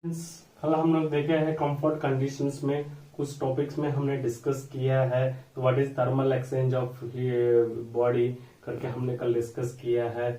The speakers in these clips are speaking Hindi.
कल हम लोग देखे हैं कंफर्ट कंडीशंस में कुछ टॉपिक्स में हमने डिस्कस किया है। तो what is thermal exchange of body करके हमने कल डिस्कस किया है।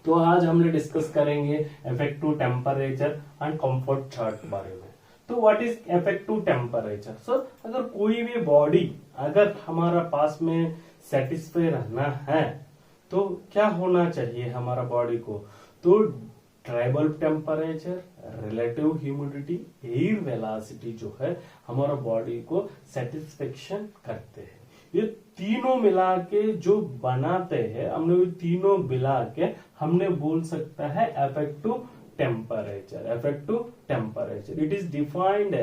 तो आज हमने डिस्कस करेंगे effective temperature and comfort chart के बारे में। तो व्हाट इज इफेक्टिव टेम्परेचर? सो अगर कोई भी बॉडी अगर हमारा पास में सेटिस्फाई रहना है तो क्या होना चाहिए हमारा बॉडी को? तो tribal temperature, relative humidity, air velocity जो है हमारा बॉडी को सेटिस्फेक्शन करते हैं। ये तीनों मिला के जो बनाते हैं हमने, वो तीनों मिला के हमने बोल सकता है effective temperature. Effective temperature it is defined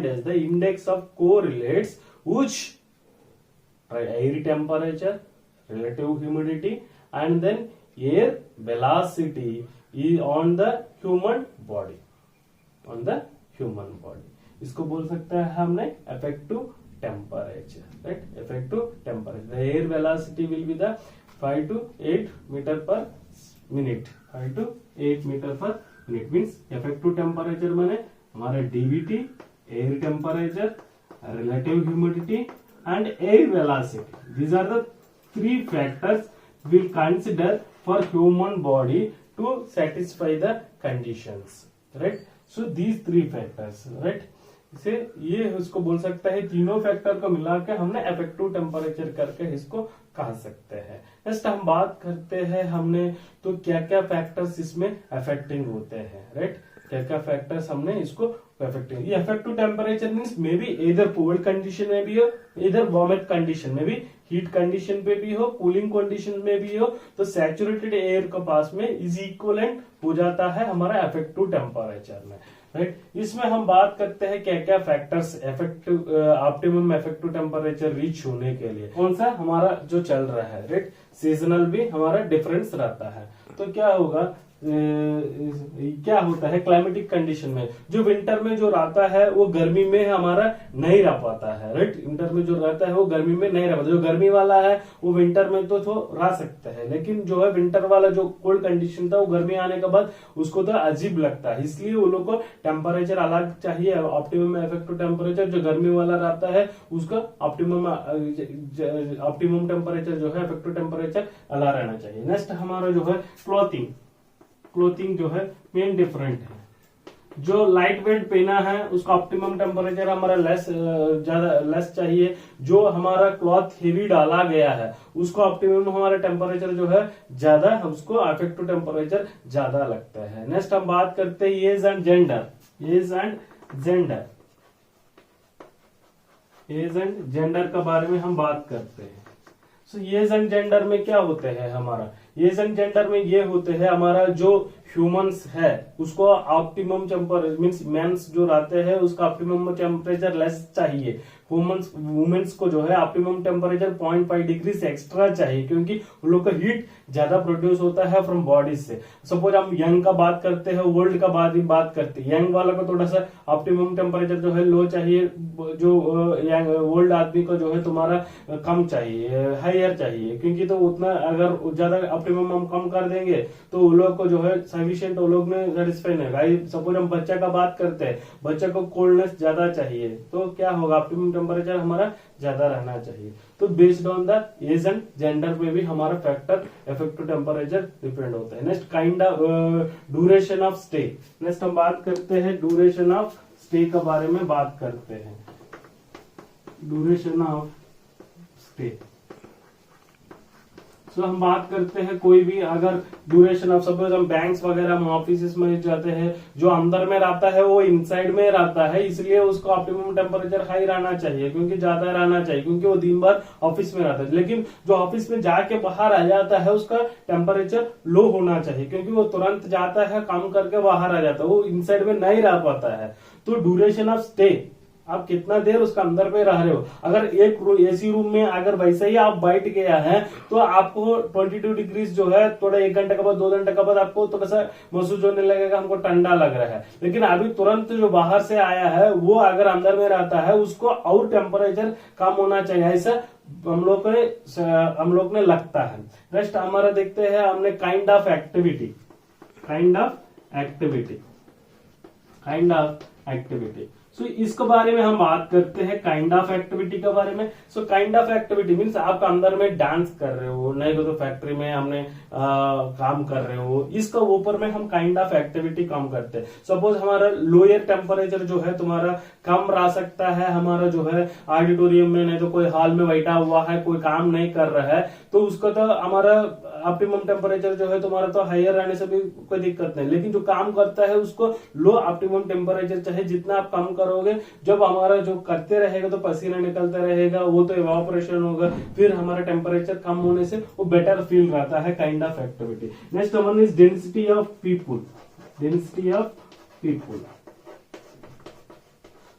as the index of correlates which air temperature, relative humidity and then air velocity is on the human body, on the human body। इसको बोल सकते हैं हमने effective temperature, right? Effective temperature, the air velocity will be the 5 to 8 meter per minute, 5 to 8 meter per minute means effective temperature माने हमारे DVT, air temperature, relative humidity and air velocity. These are the three factors we'll consider for human body to satisfy the conditions, right? So these three factors, right? इसे ये उसको बोल सकता है, तीनों फैक्टर को मिला के हमने इफेक्टिव टेम्परेचर करके इसको कह सकते हैं। नेक्स्ट हम बात करते हैं हमने तो क्या क्या फैक्टर्स इसमें अफेक्टिंग होते हैं, राइट? क्या क्या फैक्टर्स हमने इसको इफेक्टिव, ये effective temperature means may be इधर कोल्ड कंडीशन में भी हो, इधर वार्म कंडीशन में भी, हीट कंडीशन पे भी हो, कूलिंग कंडीशन में भी हो, तो सैचुरेटेड एयर के पास में इज इक्वलेंट हो जाता है हमारा इफेक्टिव टेम्परेचर में, राइट? इसमें हम बात करते हैं क्या क्या factors effective optimum effective temperature reach होने के लिए कौन सा हमारा जो चल रहा है, राइट? सीजनल भी हमारा डिफरेंस रहता है। तो क्या होगा, क्या होता है क्लाइमेटिक कंडीशन में, जो विंटर में जो रहता है वो गर्मी में हमारा नहीं रह पाता है, राइट? विंटर में जो रहता है वो गर्मी में नहीं रह पाता। जो गर्मी वाला है वो विंटर में तो रह सकता है, लेकिन जो है विंटर वाला जो कोल्ड कंडीशन था वो गर्मी आने के बाद उसको तो अजीब लगता है, इसलिए वो लोग को टेम्परेचर अलग चाहिए। ऑप्टिमम इफेक्टिव टेम्परेचर जो गर्मी वाला रहता है उसका ऑप्टिमम टेम्परेचर जो है इफेक्टिव टेम्परेचर अलग रहना चाहिए। नेक्स्ट हमारा जो है क्लोथिंग जो है मेन डिफरेंट है। जो लाइट वेट पहना है उसका ऑप्टिमम टेम्परेचर हमारा ज्यादा लेस चाहिए। जो हमारा क्लॉथ हेवी डाला गया है उसको ऑप्टिमम हमारा टेम्परेचर जो है ज्यादा, उसको इफेक्टिव टेम्परेचर ज्यादा लगता है। नेक्स्ट हम बात करते हैं एज एंड जेंडर के बारे में हम बात करते हैं। सो एज एंड जेंडर में क्या होते हैं हमारा, एज एंड जेंडर में ये होते हैं हमारा जो ह्यूमंस है उसको ऑप्टिमम टेम्परेचर मीन्स मेंस जो रहते हैं उसका ऑप्टिमम टेम्परेचर लेस चाहिए। वुमेन्स को जो है ऑप्टिमम टेम्परेचर 0.5 डिग्री से एक्स्ट्रा चाहिए, क्योंकि उन लोग का हीट ज्यादा प्रोड्यूस होता है फ्रॉम बॉडी से। सपोज हम यंग का बात करते हैं, ओल्ड का बात करते हैं, यंग वाला को थोड़ा सा ऑप्टिमम टेम्परेचर जो है लो चाहिए, जो ओल्ड आदमी को जो है तुम्हारा कम चाहिए, हायर चाहिए, क्योंकि तो उतना अगर ज्यादा ऑप्टिमम हम कम कर देंगे तो उन लोग को जो है सफिशिएंट वो लोग में सेटिस्फाई नहीं होगा। सपोज हम बच्चा का बात करते हैं, बच्चा को कोल्डनेस ज्यादा चाहिए, तो क्या होगा ऑप्टिमम टेम्परेचर हमारा ज्यादा रहना चाहिए। तो based on the age and gender पे भी हमारा फैक्टर इफेक्टिव टेम्परेचर डिपेंड होता है। Next kind of duration of stay. Next हम बात करते हैं ड्यूरेशन ऑफ स्टे के बारे में बात करते हैं। ड्यूरेशन ऑफ स्टे, तो हम बात करते हैं कोई भी अगर ड्यूरेशन ऑफ, सपोज हम बैंक्स वगैरह हम ऑफिस में जाते हैं, जो अंदर में रहता है वो इनसाइड में रहता है, इसलिए उसको ऑप्टिमम टेम्परेचर हाई रहना चाहिए, क्योंकि ज्यादा रहना चाहिए, क्योंकि वो दिन भर ऑफिस में रहता है। लेकिन जो ऑफिस में जाके बाहर आ जाता है उसका टेम्परेचर लो होना चाहिए, क्योंकि वो तुरंत जाता है काम करके बाहर आ जाता है, वो इनसाइड में नहीं रह पाता है। तो ड्यूरेशन ऑफ स्टे, आप कितना देर उसका अंदर पे रह रहे हो। अगर एक एसी रूम में अगर वैसे ही आप बैठ गया है तो आपको 22 डिग्रीज जो है थोड़ा 1 घंटे के बाद 2 घंटे के बाद आपको थोड़ा सा महसूस होने लगेगा, हमको ठंडा लग रहा है। लेकिन अभी तुरंत जो बाहर से आया है वो अगर अंदर में रहता है उसको और टेम्परेचर कम होना चाहिए, ऐसा हम लोग ने लगता है। नेक्स्ट हमारा देखते हैं हमने kind of activity. Kind of activity, kind of activity. So इसके बारे में हम बात करते हैं काइंड ऑफ एक्टिविटी के बारे में। So kind of activity means आप अंदर में डांस कर रहे हो, नहीं तो फैक्ट्री में हमने काम कर रहे हो, इसका ऊपर में हम काइंड ऑफ एक्टिविटी काम करते हैं। सपोज हमारा लोअर टेम्परेचर जो है तुम्हारा कम रह सकता है, हमारा जो है ऑडिटोरियम में, नहीं तो कोई हॉल में बैठा हुआ है, कोई काम नहीं कर रहा है, तो उसका तो हमारा ऑप्टिमम टेम्परेचर जो है तुम्हारा तो हायर रहने से भी कोई दिक्कत नहीं। लेकिन जो काम करता है उसको लो ऑप्टिमम टेम्परेचर, चाहे जितना आप कम करोगे, जब हमारा जो करते रहेगा तो पसीना निकलता रहेगा, वो तो इवापोरेशन होगा, फिर हमारा टेम्परेचर कम होने से वो बेटर फील रहता है, kind of activity. Next one is density of people, density of people.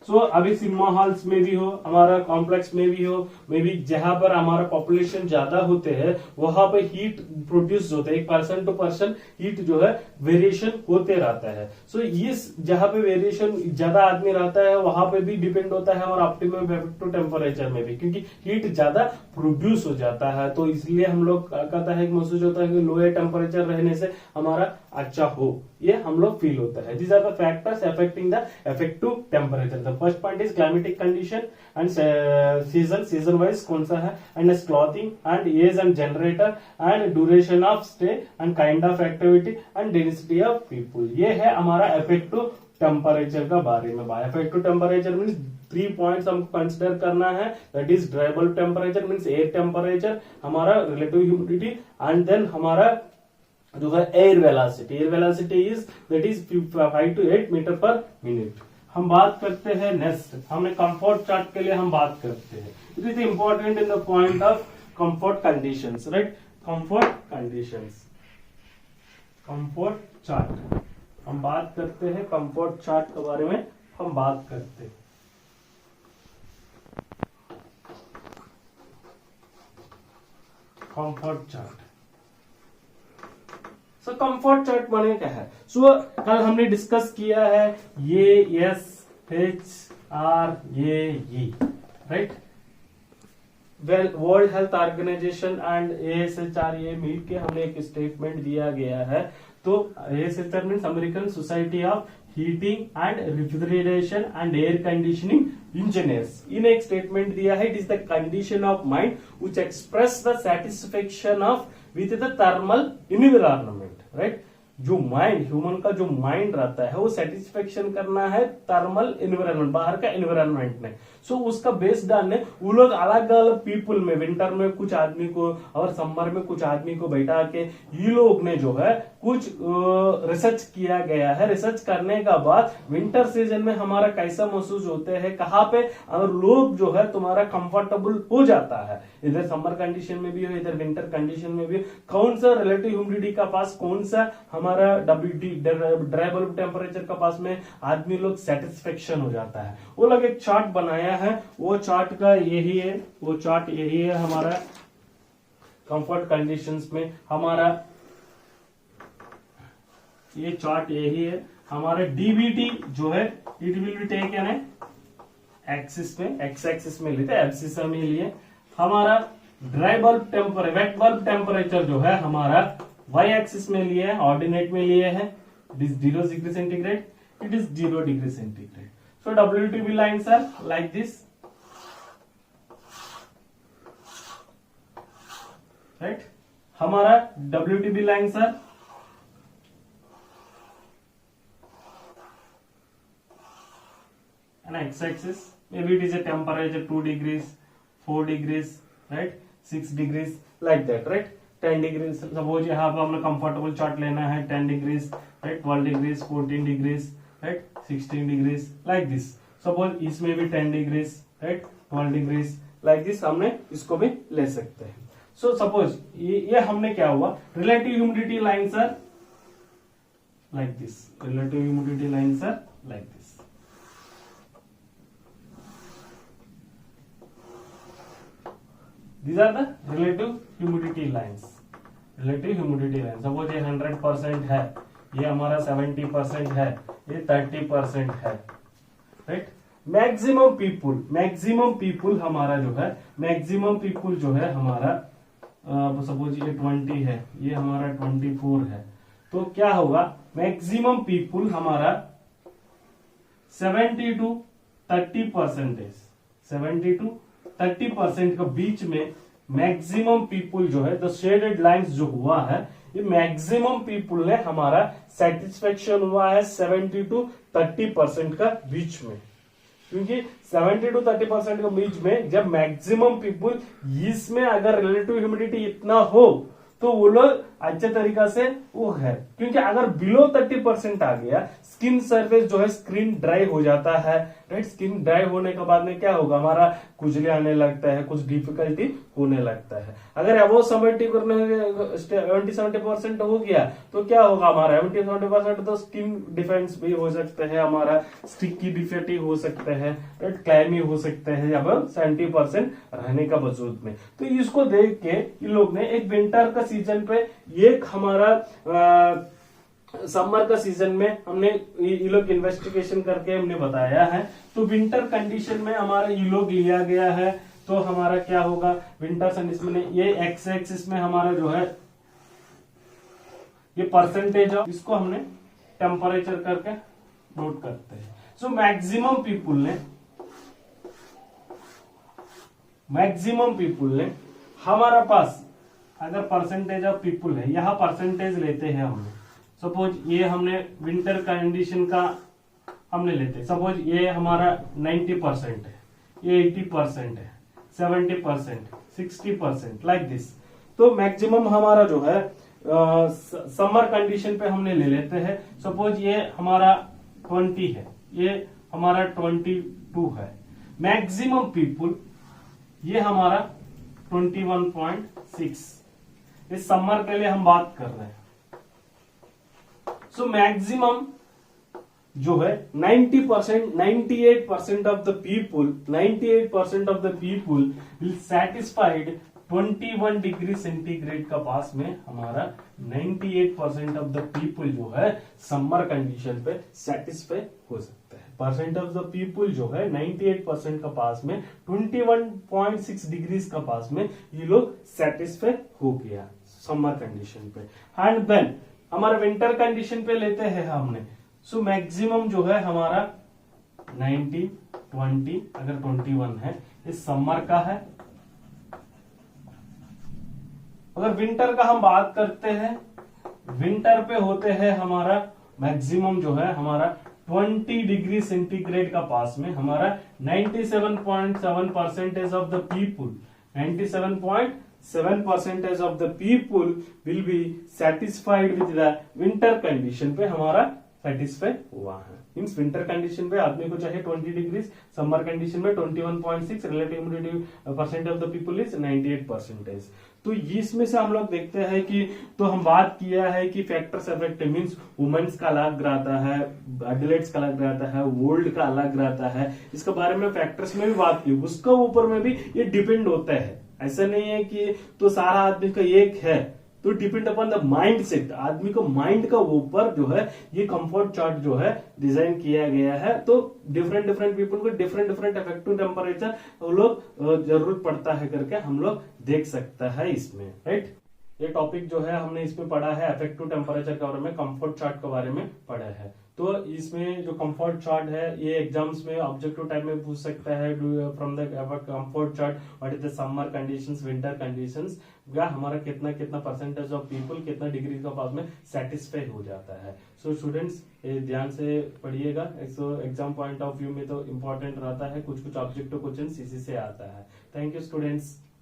So अभी सिनेमा हॉल्स में भी हो, हमारा कॉम्प्लेक्स में भी हो, मे बी जहां पर हमारा पॉपुलेशन ज्यादा होते हैं वहां पे हीट प्रोड्यूस होते हैं, पर्सन टू पर्सन हीट जो है वेरिएशन होते रहता है। सो इस जहां पे वेरिएशन ज्यादा आदमी रहता है वहां पे भी डिपेंड होता है हमारा ऑप्टिमम इफेक्टिव टेम्परेचर में भी, क्योंकि हीट ज्यादा प्रोड्यूस हो जाता है। तो इसलिए हम लोग कहता है, महसूस होता है कि लोअर टेम्परेचर रहने से हमारा अच्छा हो, ये हम लोग फील होता है। These are the factors affecting the effective temperature. The first point is climatic condition and season wise कौन सा है, and clothing and age and generator and duration of stay and kind of activity and density of people. ये है हमारा इफेक्टिव टेम्परेचर का बारे में। इफेक्टिव टेम्परेचर मीन्स 3 पॉइंट्स हम कंसिडर करना है, that is dry bulb temperature means air temperature, हमारा रिलेटिव ह्यूमिडिटी, एंड देन हमारा जो है air velocity. Air velocity is that is 5 to 8 metre per minute. हम बात करते हैं नेक्स्ट, हमने कंफर्ट चार्ट के लिए हम बात करते हैं। It is important in the point of comfort conditions, right. Comfort conditions, comfort chart हम बात करते हैं, कंफर्ट चार्ट के बारे में हम बात करते हैं। कंफर्ट चार्ट, सो कंफर्ट चार्ट माने क्या है? सो कल हमने डिस्कस किया है ये SHR ये right, world health organisation and ASHR ये मिल के हमने एक स्टेटमेंट दिया गया है। तो ASHR means American society of heating and refrigeration and air conditioning engineers, इन्हें एक स्टेटमेंट दिया है, it is the condition of mind which express the satisfaction of with the thermal environment, right. जो माइंड, ह्यूमन का जो माइंड रहता है वो सेटिस्फेक्शन करना है थर्मल एनवायरनमेंट, बाहर का एनवायरनमेंट में। सो उसका बेस डालने वो लोग अलग अलग पीपुल में, विंटर में कुछ आदमी को और समर में कुछ आदमी को बैठा के ये लोग ने जो है कुछ रिसर्च किया गया है। रिसर्च करने का बाद विंटर सीजन में हमारा कैसा महसूस होते हैं, कहाँ पे और लोग जो है तुम्हारा कंफर्टेबल हो जाता है, इधर समर कंडीशन में भी हो इधर विंटर कंडीशन में भी हो, कौन सा रिलेटिव ह्यूमिडिटी का पास, कौन सा हमारा WT ड्राई बल्ब टेम्परेचर का पास में आदमी लोग सेटिस्फेक्शन हो जाता है। वो लोग एक चार्ट बनाया है, वो चार्ट का यही है, वो चार्ट यही है हमारा कंफर्ट कंडीशंस में। हमारा ये चार्ट यही है हमारा DBT जो है, इट विल बी टेकन है एक्सिस में, एक्स एक्सिस में लेते हैं, एब्सिस में लिए। हमारा dry bulb temperature, wet bulb temperature जो है हमारा y एक्सिस में लिए है, ऑर्डिनेट में लिए है, it is 0 degree centigrade, it is 0 degree centigrade. So WTB lines are like this, right. हमारा WTB lines are x axis, maybe it is a temperature 2 degrees, 4 degrees, right, 6 degrees, like that, right, 10 degrees. Suppose यहाँ पर हमें कंफर्टेबल चार्ट लेना है 10 degrees, right, 12 degrees, 14 degrees, right, 16 degrees, like this. Suppose इसमें भी 10 degrees, right, 12 degrees, like this हमने इसको भी ले सकते हैं। सो सपोज ये हमने क्या हुआ, relative humidity lines are like this, relative humidity lines are like this. These are the relative humidity lines. Relative humidity lines. Suppose ये 100% है, ये हमारा 70% है, ये 30% है, right? Maximum people हमारा जो है, maximum people जो है हमारा सपोज ये 20 है, ये हमारा 24 है, तो क्या होगा, मैक्सिमम पीपुल हमारा 70 to 30%, 70 to 30% के बीच में मैक्सिमम पीपुल जो है, द शेडेड लाइंस जो हुआ है, ये मैक्सिमम पीपुल ने हमारा सेटिस्फेक्शन हुआ है 70 to 30% का बीच में, क्योंकि 70 to 30% के बीच में जब मैक्सिमम पीपुल, इसमें अगर रिलेटिव ह्यूमिडिटी इतना हो तो वो लोग अच्छे तरीका से वो है, क्योंकि अगर बिलो 30% आ गया, स्किन सरफेस जो है स्किन ड्राई हो जाता है, राइट। स्किन ड्राई होने के बाद में क्या होगा, हमारा खुजली आने लगता है, कुछ डिफिकल्टी होने लगता है। अगर अबो 70% हो गया तो क्या होगा, हमारा 70% तो स्किन डिफेंस भी हो सकते हैं, हमारा स्टिकी डिफेक्टी हो सकते हैं, राइट, क्लैमी हो सकते हैं जब 70% रहने का वजूद में। तो इसको देख के इन लोग ने एक विंटर का सीजन पे, एक हमारा समर का सीजन में हमने ये लोग इन्वेस्टिगेशन करके हमने बताया है। तो विंटर कंडीशन में हमारा ये लोग लिया गया है, तो हमारा क्या होगा, विंटर कंडीशन में ये एक्स एक्सिस में हमारा जो है ये परसेंटेज ऑफ, इसको हमने टेम्परेचर करके नोट करते हैं। सो मैक्सिमम पीपुल ने हमारा पास अगर परसेंटेज ऑफ पीपुल है, यहां परसेंटेज लेते हैं हमने, सपोज ये हमने विंटर कंडीशन का हमने लेते, सपोज ये हमारा 90% है, ये 80% है, 70%, 60%, लाइक दिस। तो मैक्सिमम हमारा जो है समर कंडीशन पे हमने ले लेते हैं, सपोज ये हमारा 20 है, ये हमारा 22 है। मैक्सिमम पीपुल ये हमारा 21.6, इस समर के लिए हम बात कर रहे हैं। सो मैक्सिमम जो है 98% of the people will satisfied 21 degree centigrade का पास में, हमारा 98% ऑफ द पीपुल जो है समर कंडीशन पे सेटिस्फाई हो सकते हैं। परसेंट ऑफ द पीपुल जो है 98% का पास में 21.6 डिग्री का पास में ये लोग सेटिस्फाई हो गया समर कंडीशन पे। एंड देन हमारा विंटर कंडीशन पे लेते हैं हमने, सो मैक्सिमम जो है हमारा 19, 20, अगर 21 है, ये समर का है। अगर विंटर का हम बात करते हैं, विंटर पे होते हैं हमारा मैक्सिमम जो है हमारा 20 डिग्री सेंटीग्रेड का पास में, हमारा 97.7% of the people, 97.7% of the people will be satisfied with the winter condition पे हमारा सेटिस्फाई हुआ है। मीन्स विंटर कंडीशन पे आदमी को चाहिए 20 डिग्री, समर कंडीशन में 21.6, relative humidity percent of the people is 98%। तो इसमें से हम लोग देखते हैं कि, तो हम बात किया है कि फैक्टर्स अफेक्ट मीन्स वुमेन्स का अलग रहता है, एडल्ट्स का अलग रहता है, ओल्ड का अलग रहता है, इसके बारे में फैक्टर्स में भी बात की, उसका ऊपर में भी ये डिपेंड होता है। ऐसा नहीं है कि तो सारा आदमी का एक है, तो depend upon the mind set, आदमी को माइंड का ऊपर जो है ये कंफर्ट चार्ट जो है डिजाइन किया गया है। तो डिफरेंट पीपल को डिफरेंट इफेक्टिव टेम्परेचर वो लोग जरूरत पड़ता है करके हम लोग देख सकता है इसमें, राइट। ये टॉपिक जो है हमने इसमें पढ़ा है इफेक्टिव टेम्परेचर के बारे में, कंफर्ट चार्ट के बारे में पढ़ा है। तो इसमें जो कंफर्ट चार्ट है ये एग्जाम्स में ऑब्जेक्टिव टाइप में पूछ सकता है, from the comfort chart what is the summer conditions, winter conditions, या हमारा कितना परसेंटेज ऑफ पीपल कितना डिग्री का पास में सेटिस्फाई हो जाता है। सो स्टूडेंट्स ध्यान से पढ़िएगा, एग्जाम पॉइंट ऑफ व्यू में तो इंपॉर्टेंट रहता है, कुछ ऑब्जेक्टिव क्वेश्चन इसी से आता है। Thank you students.